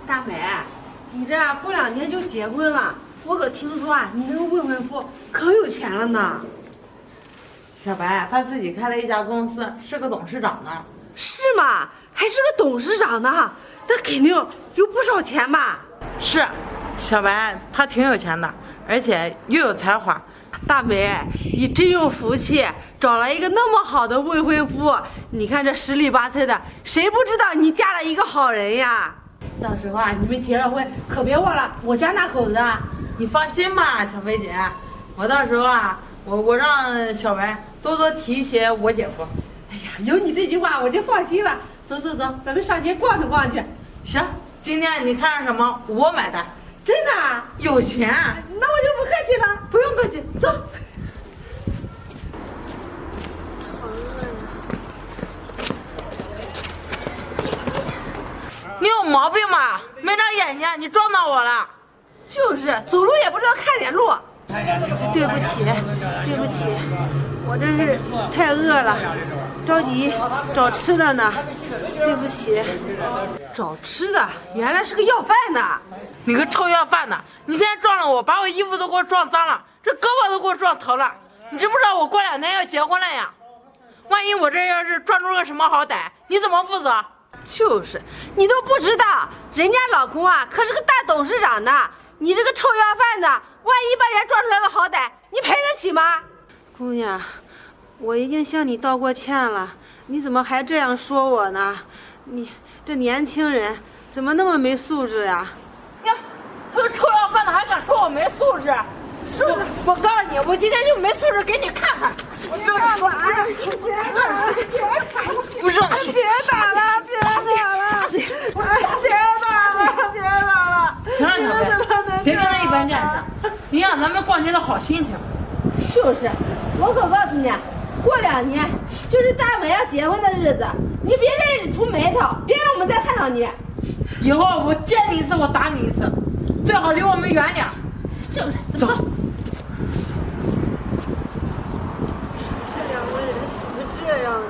大美，你这过2天就结婚了，我可听说啊，你那个未婚夫可有钱了呢。小白他自己开了一家公司，是个董事长呢。是吗？还是个董事长呢？那肯定有不少钱吧？是，小白他挺有钱的，而且又有才华。大美，你真有福气，找了一个那么好的未婚夫。你看这10里8村的，谁不知道你嫁了一个好人呀？到时候啊，你们结了婚，可别忘了我家那口子啊。你放心吧，小飞姐，我到时候啊，我让小白多多提携我姐夫。哎呀，有你这句话我就放心了。走走走，咱们上街逛着逛去。行，今天你看上什么我买单。真的啊？有钱？那我就不客气了。不用客气，走。你有毛病吧？没长眼睛，你撞到我了。就是走路也不知道看点路。对不起，对不起，我真是太饿了，着急找吃的呢。对不起，找吃的原来是个要饭的。你个臭要饭的！你现在撞了我，把我衣服都给我撞脏了，这胳膊都给我撞疼了。你知不知道我过2天要结婚了呀？万一我这要是撞出个什么好歹，你怎么负责？就是你都不知道，人家老公啊可是个大董事长呢。你这个臭要饭的，万一把人撞出来个好歹，你赔得起吗？姑娘，我已经向你道过歉了，你怎么还这样说我呢？你这年轻人怎么那么没素质呀？呀，这个臭要饭的还敢说我没素质？是不是？我告诉你，我今天就没素质给你看看。我就说，别打了，别打了，不是你，别打了，别打了，别打了，别打了！行了，小白，别跟他一般见识，影响咱们逛街的好心情。就是，我可告诉你，过2年就是大美要结婚的日子，你别在这里出眉头，别让我们再看到你。以后我见你一次，我打你一次，最好离我们远点。就是，走。这2个人怎么这样呢？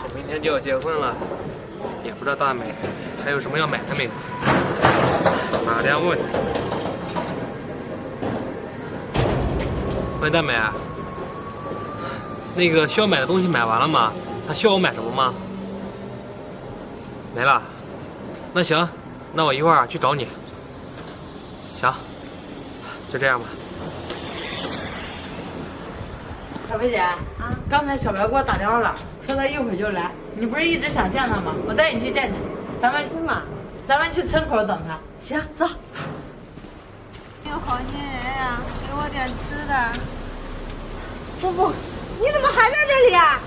这明天就要结婚了，也不知道大美还有什么要买的没有？打电话问。喂，大美，那个需要买的东西买完了吗？还需要我买什么吗？没了。那行，那我一会儿去找你。行，就这样吧。小飞姐，刚才小白给我打电话了，说他一会儿就来。你不是一直想见他吗？我带你去见见。咱们去村口等他。行，走。有好心人呀，给我点吃的。师傅，你怎么还在这里啊？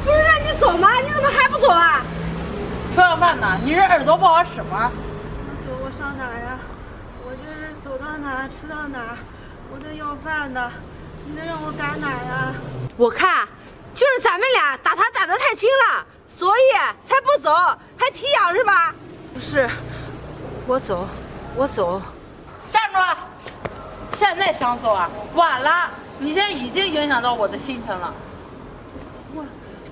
不是让你走吗？你怎么还不走啊？臭要饭的，你这耳朵不好使吗？我上哪儿呀？我就是走到哪儿吃到哪儿。我这要饭的，你能让我赶哪儿呀？我看就是咱们俩打他打得太轻了，所以才不走，还皮痒是吧？不是，我走。站住！现在想走啊？晚了，你现在已经影响到我的心情了。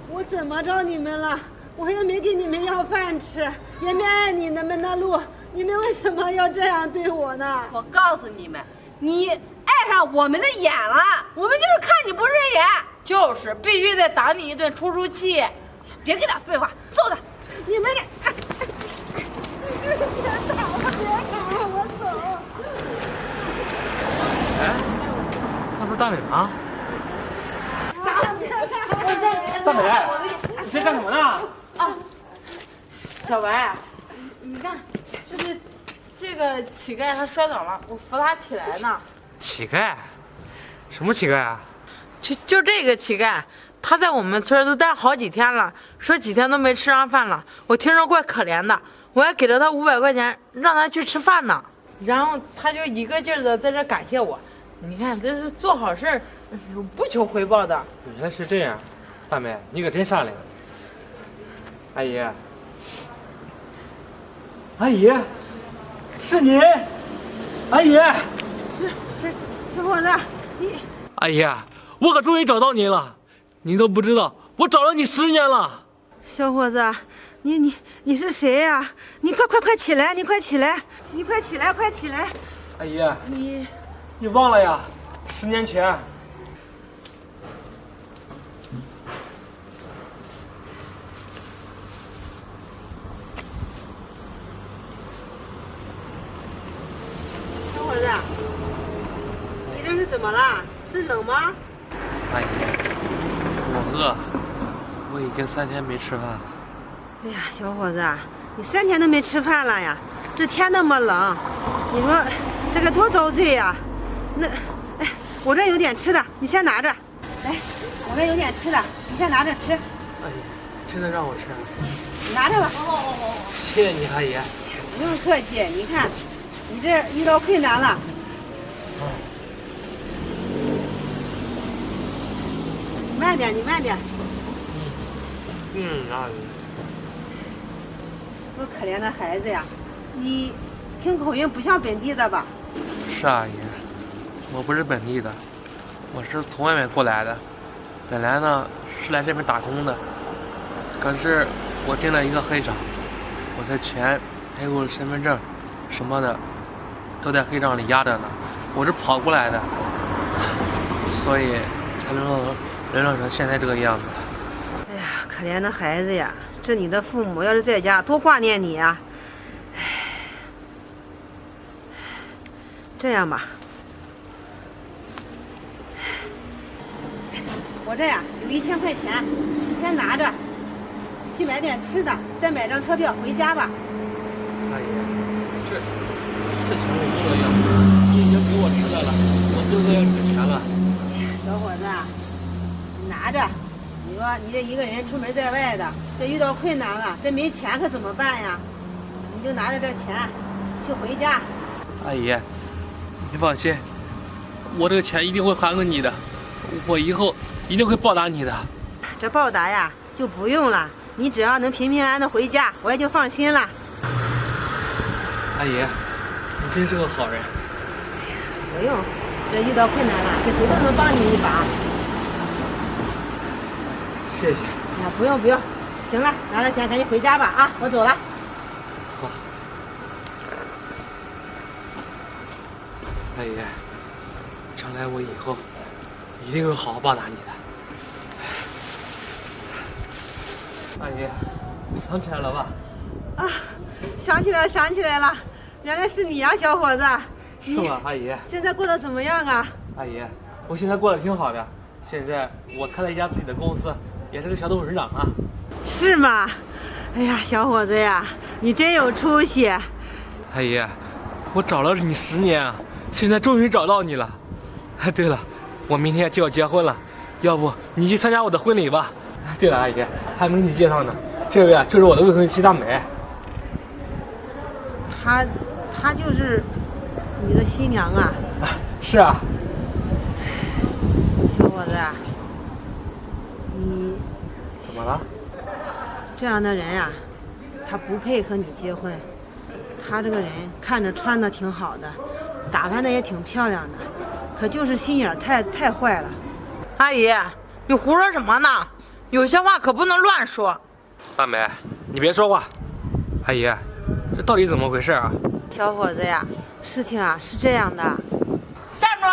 我怎么着你们了？我也没给你们要饭吃，也没碍你们的路，你们为什么要这样对我呢？我告诉你们，你爱上我们的眼了，我们就是看你不顺眼。就是必须得打你一顿出气。别跟他废话，揍他！你们俩，别打了，我走。哎，那不是大美吗？大美，你在干什么呢？啊，小白，你看，这个乞丐他摔倒了，我扶他起来呢。乞丐？什么乞丐啊？就这个乞丐，他在我们村都待好几天了，说几天都没吃上饭了。我听着怪可怜的，我还给了他500块钱，让他去吃饭呢。然后他就一个劲儿的在这感谢我。你看，这是做好事儿，不求回报的。原来是这样，大美，你可真善良。阿姨，阿姨，是你，阿姨。是小伙子，你阿姨，我可终于找到您了，您都不知道，我找了你10年了。小伙子，你是谁呀？你快起来！你快起来！你快起来！快起来！阿姨，你忘了呀？10年前。小伙子，你这是怎么了？是冷吗？阿姨，我饿，我已经3天没吃饭了。哎呀，小伙子，你3天都没吃饭了呀？这天那么冷，你说这个多遭罪呀！那，哎，我这有点吃的，你先拿着。来，我这有点吃的，你先拿着吃。阿姨，真的让我吃？你拿着吧。谢谢你，阿姨。不用客气，你看，你这遇到困难了。你慢点，你慢点。阿姨。多可怜的孩子呀！你听口音不像本地的吧？是阿姨，我不是本地的，我是从外面过来的。本来呢是来这边打工的，可是我进了一个黑账，我的钱还有身份证什么的都在黑账里压着呢。我是跑过来的，所以才沦落成现在这个样子。哎呀，可怜的孩子呀！这你的父母要是在家，多挂念你呀！哎，这样吧，我这呀有1000块钱，你先拿着，去买点吃的，再买张车票回家吧。阿姨，这事情我不能要，你已经给我吃的了，我不能要你的钱了。小伙子，你拿着。你说你这一个人出门在外的，这遇到困难了，这没钱可怎么办呀？你就拿着这钱去回家。阿姨，你放心，我这个钱一定会还给你的，我以后一定会报答你的。这报答呀就不用了，你只要能平平安安的回家，我也就放心了。阿姨，你真是个好人。不用，这遇到困难了，这谁都能帮你一把。谢谢。啊，不用，行了，拿着钱赶紧回家吧啊，我走了。好。阿姨，将来我以后一定会好好报答你的。阿姨，想起来了吧？啊，想起来了，原来是你呀，小伙子。是吗，阿姨？现在过得怎么样啊？阿姨，我现在过得挺好的。现在我开了一家自己的公司，也是个小董事长啊。是吗？哎呀，小伙子呀，你真有出息。阿姨，我找了你10年啊，现在终于找到你了。哎，对了，我明天就要结婚了，要不你去参加我的婚礼吧？对了，阿姨，还没给你介绍呢，这位就是我的未婚妻大美。她就是你的新娘啊？是啊。小伙子，你怎么了？这样的人呀，他不配和你结婚。他这个人看着穿的挺好的，打扮的也挺漂亮的，可就是心眼太坏了。阿姨，你胡说什么呢？有些话可不能乱说。大美，你别说话。阿姨，这到底怎么回事啊？小伙子呀，事情啊是这样的。站住！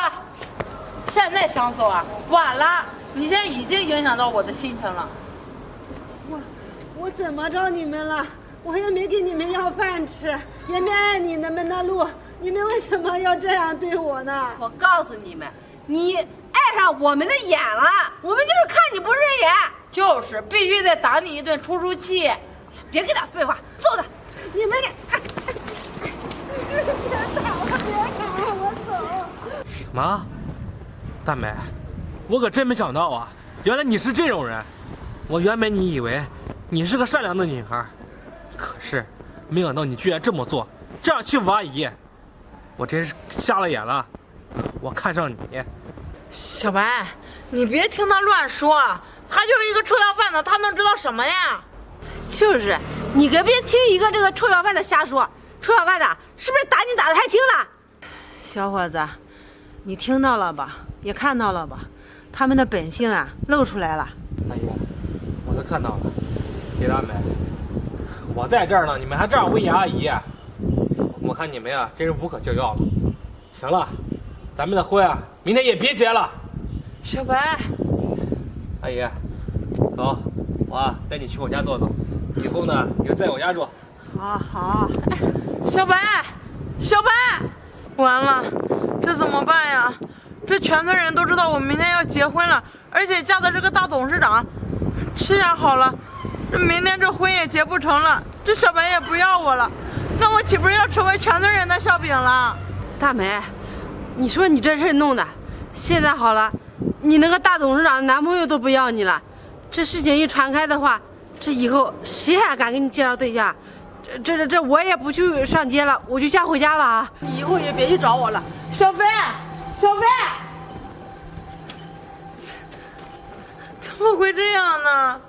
现在想走啊？晚了，你现在已经影响到我的心情了。我怎么着你们了？我也没给你们要饭吃，也没爱你们的路，你们为什么要这样对我呢？我告诉你们，你爱上我们的眼了，我们就是看你不顺眼。就是必须得打你一顿出气。别跟他废话，揍他！你们别打我走！什么？大美，我可真没想到啊，原来你是这种人。我原本以为你是个善良的女孩，可是没想到你居然这么做，这样欺负阿姨，我真是瞎了眼了。我看上你。小白，你别听他乱说，他就是一个臭要饭的，他能知道什么呀？就是，你可别听一个这个臭要饭的瞎说。臭要饭的是不是打你打得太轻了。小伙子，你听到了吧？也看到了吧？他们的本性啊，露出来了。阿姨，我都看到了。李大美，我在这儿呢，你们还这样威胁阿姨，我看你们呀，真是无可救药了。行了，咱们的婚啊，明天也别结了。小白，阿姨，走，我带你去我家坐坐，以后呢，你就在我家住。好好，小白，小白，完了，这怎么办呀？这全村人都知道我明天要结婚了，而且嫁的这个大董事长。这下好了，这明天这婚也结不成了，这小白也不要我了，那我岂不是要成为全村人的笑柄了？大美，你说你这事弄的，现在好了，你那个大董事长的男朋友都不要你了，这事情一传开的话，这以后谁还敢给你介绍对象？这我也不去上街了，我就先回家了啊！你以后也别去找我了。小飞，小飞，怎么会这样呢？